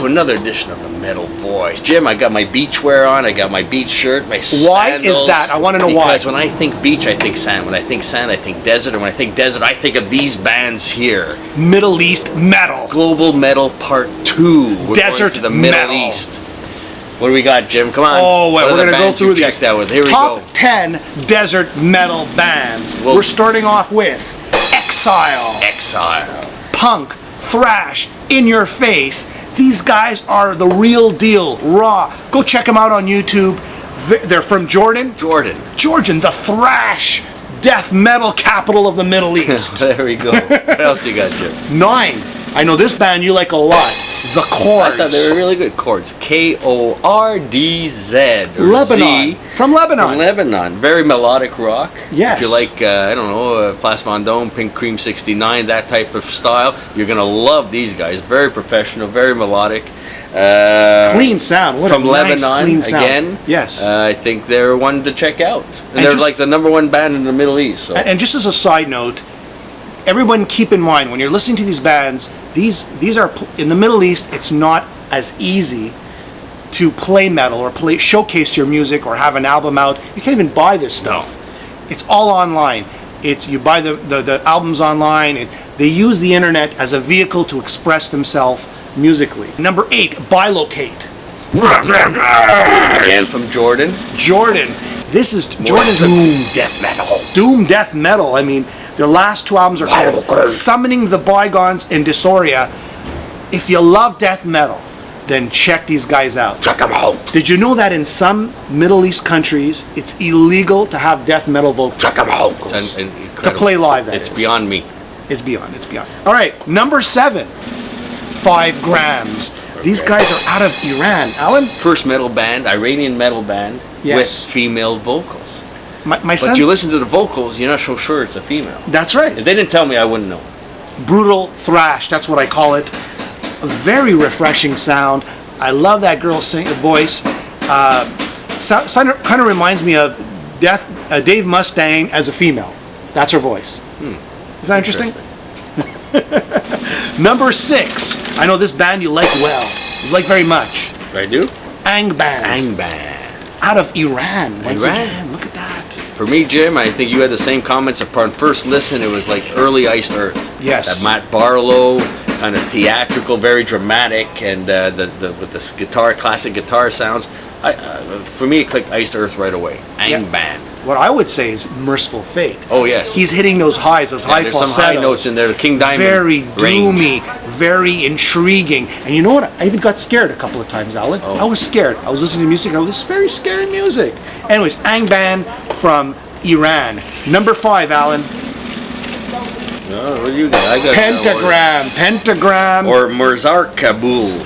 to another edition of the Metal Voice. Jim, I got my beach wear on. I got my beach shirt, my sandals. Why is that? I want to know why. Because when I think beach, I think sand. When I think sand, I think desert. And when I think desert, I think of these bands here. Middle East metal. Global Metal Part 2. We're Desert going to the Middle metal. East. What do we got, Jim? Come on. Oh, well, we're going to go through these. That with. Here Top we go. 10 desert metal bands. Well, we're starting off with Exile. Exile. Punk, thrash, in your face. These guys are the real deal, raw. Go check them out on YouTube. They're from Jordan. Jordan, the thrash death metal capital of the Middle East. There we go. What else you got, Jim? 9. I know this band you like a lot. The Kordz. I thought they were really good. Kordz. K-O-R-D-Z. Lebanon. From Lebanon. From Lebanon. Very melodic rock. Yes. If you like, I don't know, Place Vendôme, Pink Cream 69, that type of style, you're going to love these guys. Very professional, very melodic. Clean sound. What from a nice Lebanon, clean sound. again. Yes. I think they're one to check out. And they're just, like the #1 band in the Middle East. So. And just as a side note, everyone keep in mind when you're listening to these bands, these are in the Middle East. It's not as easy to play metal or showcase your music or have an album out. You can't even buy this stuff. No. It's all online. You buy the albums online. They use the internet as a vehicle to express themselves musically. Number 8, bilocate. Again from Jordan. This is Jordan's doom death metal. Doom death metal. I mean, their last 2 albums are called Summoning the Bygones and Dysphoria. If you love death metal, then check these guys out. Check them out. Did you know that in some Middle East countries, it's illegal to have death metal vocals? Check them out. To play live, It's beyond me. It's beyond. All right, number 7, 5 grams. These guys are out of Iran. Alan? First metal band, Iranian metal band, Yes. with female vocals. My son. But you listen to the vocals, you're not so sure it's a female. That's right. If they didn't tell me, I wouldn't know. Brutal thrash, that's what I call it. A very refreshing sound. I love that girl's voice. Kind of reminds me of Dave Mustaine as a female. That's her voice. Is that interesting? Number 6. I know this band you like well. You like very much. I do? Angband. Out of Iran. Once Iran? again, look at that. For me, Jim, I think you had the same comments upon first listen. It was like early Iced Earth. Yes. That Matt Barlow, kind of theatrical, very dramatic, and with this classic guitar sounds. For me, it clicked Iced Earth right away. Angband. What I would say is Merciful Fate. Oh yes. He's hitting those highs, those high there's falsettos. some high notes in there. The King Diamond Very doomy, range. very intriguing. And you know what? I even got scared a couple of times, Alan. Oh. I was scared. I was listening to music. I was, this is very scary music. Anyways, Angband from Iran. Number 5, Alan. Oh, what do you got? I got Pentagram. or Mezarkabul.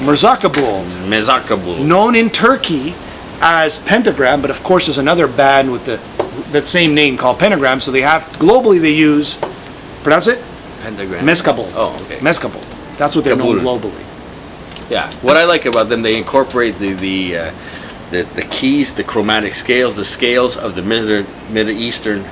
Mezarkabul. Known in Turkey as Pentagram, but of course there's another band with that same name called Pentagram. So globally they use, pronounce it? Pentagram. Mezarkabul. Oh, okay. Mezarkabul. That's what they're known globally. Yeah. What I like about them, they incorporate the keys, the chromatic scales, the scales of the Middle Eastern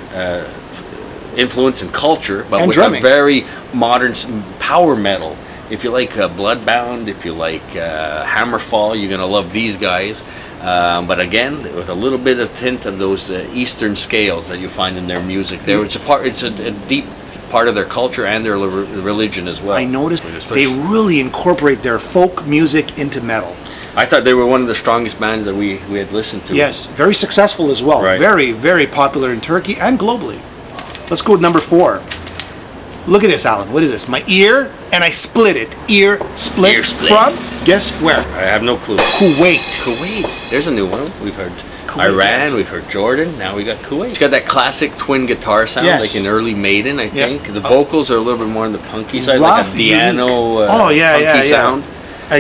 influence and culture, but and with drumming. a very modern power metal. If you like Bloodbound, if you like Hammerfall, you're gonna love these guys. But again, with a little bit of tint of those Eastern scales that you find in their music. It's a deep part of their culture and their religion as well. I noticed they really incorporate their folk music into metal. I thought they were one of the strongest bands that we had listened to. Yes, very successful as well. Right. Very, very popular in Turkey and globally. Let's go with number 4. Look at this, Alan. What is this? My ear, and I split it. Ear split from, guess where? I have no clue. Kuwait. There's a new one. We've heard Kuwait, Iran, yes. We've heard Jordan, now we got Kuwait. It's got that classic twin guitar sound, Yes. like in early Maiden, I think. The vocals are a little bit more on the punky side, Rough, like a piano funky sound.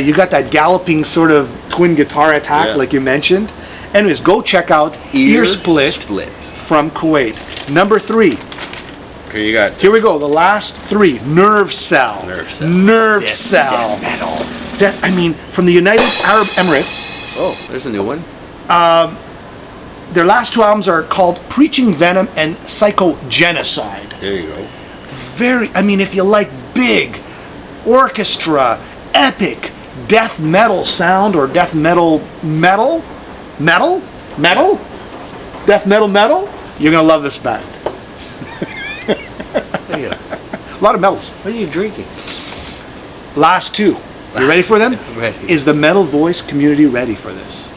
You got that galloping sort of twin guitar attack, like you mentioned. Anyways, go check out Ear Split from Kuwait. Number 3. Okay, you got. Here we go. The last 3. Nervecell. Death metal. I mean, from the United Arab Emirates. Oh, there's a new one. Their last 2 albums are called Preaching Venom and Psychogenocide. There you go. If you like big, orchestra, epic, death metal sound or death metal, death metal, you're gonna love this band. A lot of metals. What are you drinking? Last two. You ready for them? Ready. Is the metal voice community ready for this?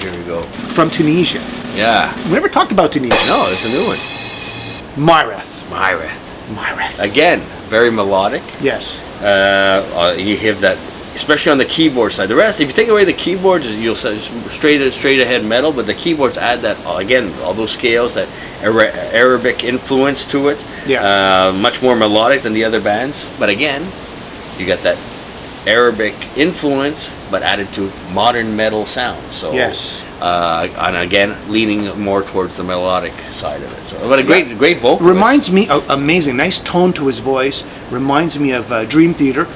Here we go. From Tunisia. Yeah. We never talked about Tunisia. No, it's a new one. myrath. myrath. Again, very melodic. Yes. You have that, especially on the keyboard side. The rest, if you take away the keyboards, you'll say straight ahead metal. But the keyboards add that again, all those scales, that Arabic influence to it. Yeah. Much more melodic than the other bands. But again, you got that Arabic influence, but added to modern metal sound. So yes. And again, leaning more towards the melodic side of it. So, but a great vocal. Reminds me, amazing, nice tone to his voice. Reminds me of Dream Theater.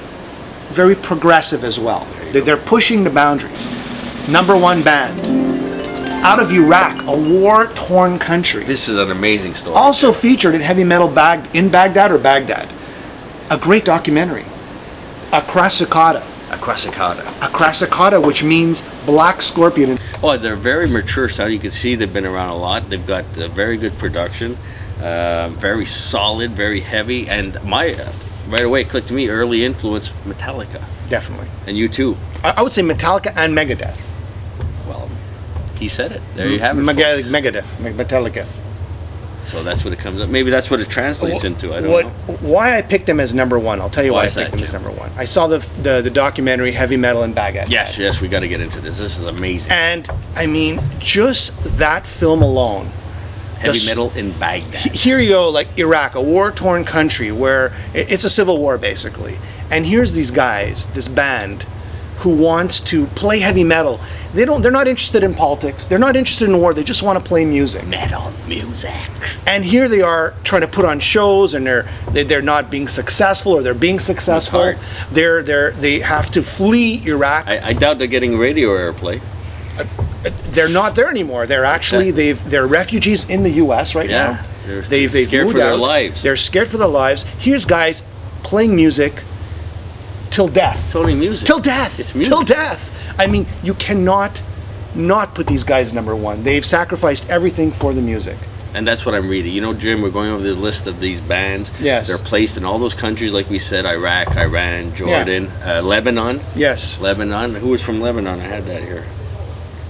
Very progressive as well. They're pushing the boundaries. #1 band out of Iraq, a war-torn country. This is an amazing story. Also featured in Heavy Metal in Baghdad. A great documentary. Acrassicauda. Acrassicauda, which means black scorpion. Oh, they're very mature sound. You can see they've been around a lot. They've got very good production, very solid, very heavy. And right away it clicked to me, early influence, Metallica. Definitely. And you too. I would say Metallica and Megadeth. Well, he said it. There you have it. Metallica. So that's what it comes up. Maybe that's what it translates into. I don't know. Why I picked them as #1. I'll tell you why I is picked that, them as Jim? #1. I saw the documentary Heavy Metal in Baghdad. Yes, we got to get into this. This is amazing. And I mean, just that film alone. Heavy Metal in Baghdad. Here you go, like Iraq, a war-torn country where it's a civil war basically. And here's these guys, this band, who wants to play heavy metal. They're not interested in politics. They're not interested in war. They just want to play music. Metal music. And here they are trying to put on shows, and they're not being successful, or they're being successful. They have to flee Iraq. I doubt they're getting radio airplay. They're not there anymore. They're actually they're refugees in the U.S. right now. They've scared moved for their out. lives. They're scared for their lives. Here's guys playing music till death. Totally music. Till death. It's music. Till death. I mean, you cannot not put these guys #1. They've sacrificed everything for the music. And that's what I'm reading. You know, Jim, we're going over the list of these bands. Yes. They're placed in all those countries, like we said, Iraq, Iran, Jordan, Lebanon. Yes. Lebanon. Who was from Lebanon? I had that here.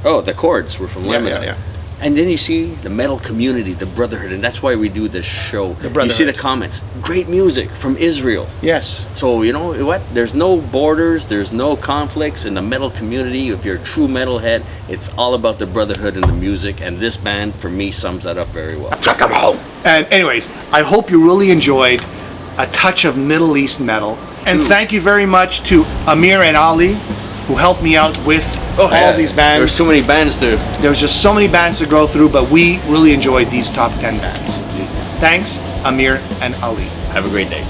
Oh, the Kordz were from Lebanon. Yeah. And then you see the metal community, the brotherhood, and that's why we do this show. The brotherhood. You see the comments. Great music from Israel. Yes. So you know what? There's no borders. There's no conflicts in the metal community. If you're a true metalhead, it's all about the brotherhood and the music. And this band, for me, sums that up very well. And anyways, I hope you really enjoyed a touch of Middle East metal. And thank you very much to Amir and Ali, who helped me out with all these bands. There's so many bands to... There's just so many bands to go through, but we really enjoyed these top 10 bands. Thanks, Amir and Ali. Have a great day.